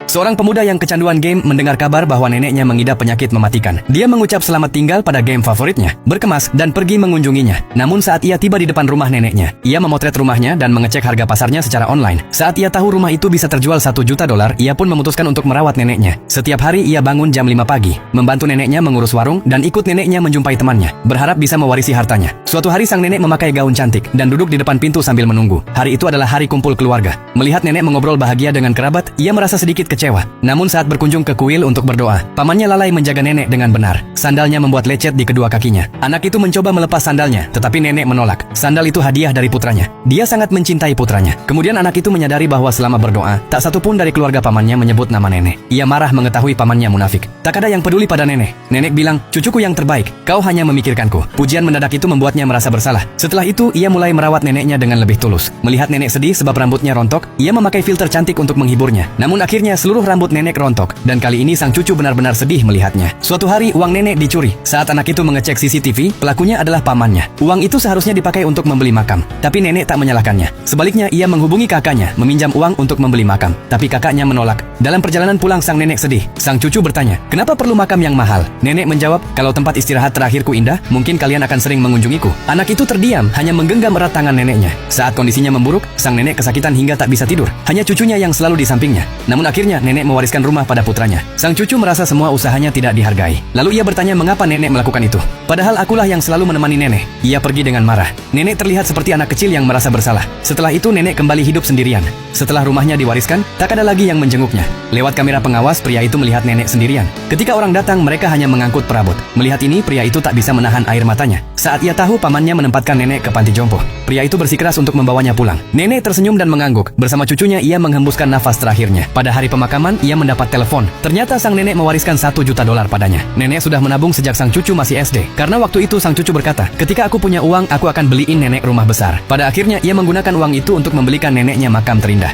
Seorang pemuda yang kecanduan game mendengar kabar bahwa neneknya mengidap penyakit mematikan. Dia mengucap selamat tinggal pada game favoritnya, berkemas, dan pergi mengunjunginya. Namun saat ia tiba di depan rumah neneknya, ia memotret rumahnya dan mengecek harga pasarnya secara online. Saat ia tahu rumah itu bisa terjual $1 juta, ia pun memutuskan untuk merawat neneknya. Setiap hari ia bangun jam 5 pagi, membantu neneknya mengurus warung, dan ikut neneknya menjumpai temannya, berharap bisa mewarisi hartanya. Suatu hari sang nenek memakai gaun cantik dan duduk di depan pintu sambil menunggu. Hari itu adalah hari kumpul keluarga. Melihat nenek mengobrol bahagia dengan kerabat, ia merasa sedikit kecewa. Namun saat berkunjung ke kuil untuk berdoa, pamannya lalai menjaga nenek dengan benar. Sandalnya membuat lecet di kedua kakinya. Anak itu mencoba melepas sandalnya, tetapi nenek menolak. Sandal itu hadiah dari putranya. Dia sangat mencintai putranya. Kemudian anak itu menyadari bahwa selama berdoa, tak satupun dari keluarga pamannya menyebut nama nenek. Ia marah mengetahui pamannya munafik. Tak ada yang peduli pada nenek. Nenek bilang, "Cucuku yang terbaik, kau hanya memikirkanku." Pujian mendadak itu membuatnya merasa bersalah. Setelah itu, ia mulai merawat neneknya dengan lebih tulus. Melihat nenek sedih sebab rambutnya rontok, ia memakai filter cantik untuk menghiburnya. Namun akhirnya seluruh rambut nenek rontok, dan kali ini sang cucu benar-benar sedih melihatnya. Suatu hari uang nenek dicuri. Saat anak itu mengecek CCTV, pelakunya adalah pamannya. Uang itu seharusnya dipakai untuk membeli makam, tapi nenek tak menyalahkannya. Sebaliknya, ia menghubungi kakaknya, meminjam uang untuk membeli makam, tapi kakaknya menolak. Dalam perjalanan pulang sang nenek sedih. Sang cucu bertanya, "Kenapa perlu makam yang mahal?" Nenek menjawab, "Kalau tempat istirahat terakhirku indah, mungkin kalian akan sering mengunjungiku." Anak itu terdiam, hanya menggenggam erat tangan neneknya. Saat kondisinya memburuk, sang nenek kesakitan hingga tak bisa tidur. Hanya cucunya yang selalu di sampingnya. Namun akhirnya nenek mewariskan rumah pada putranya. Sang cucu merasa semua usahanya tidak dihargai. Lalu ia bertanya mengapa nenek melakukan itu. "Padahal akulah yang selalu menemani nenek." Ia pergi dengan marah. Nenek terlihat seperti anak kecil yang merasa bersalah. Setelah itu nenek kembali hidup sendirian. Setelah rumahnya diwariskan, tak ada lagi yang menjenguknya. Lewat kamera pengawas, pria itu melihat nenek sendirian. Ketika orang datang, mereka hanya mengangkut perabot. Melihat ini, pria itu tak bisa menahan air matanya. Saat ia tahu pamannya menempatkan nenek ke panti jompo, pria itu bersikeras untuk membawanya pulang. Nenek tersenyum dan mengangguk. Bersama cucunya, ia menghembuskan nafas terakhirnya. Pada hari pemakaman, ia mendapat telepon. Ternyata sang nenek mewariskan $1 juta padanya. Nenek sudah menabung sejak sang cucu masih SD. Karena waktu itu sang cucu berkata, "Ketika aku punya uang, aku akan beliin nenek rumah besar." Pada akhirnya, ia menggunakan uang itu untuk membelikan neneknya makam terindah.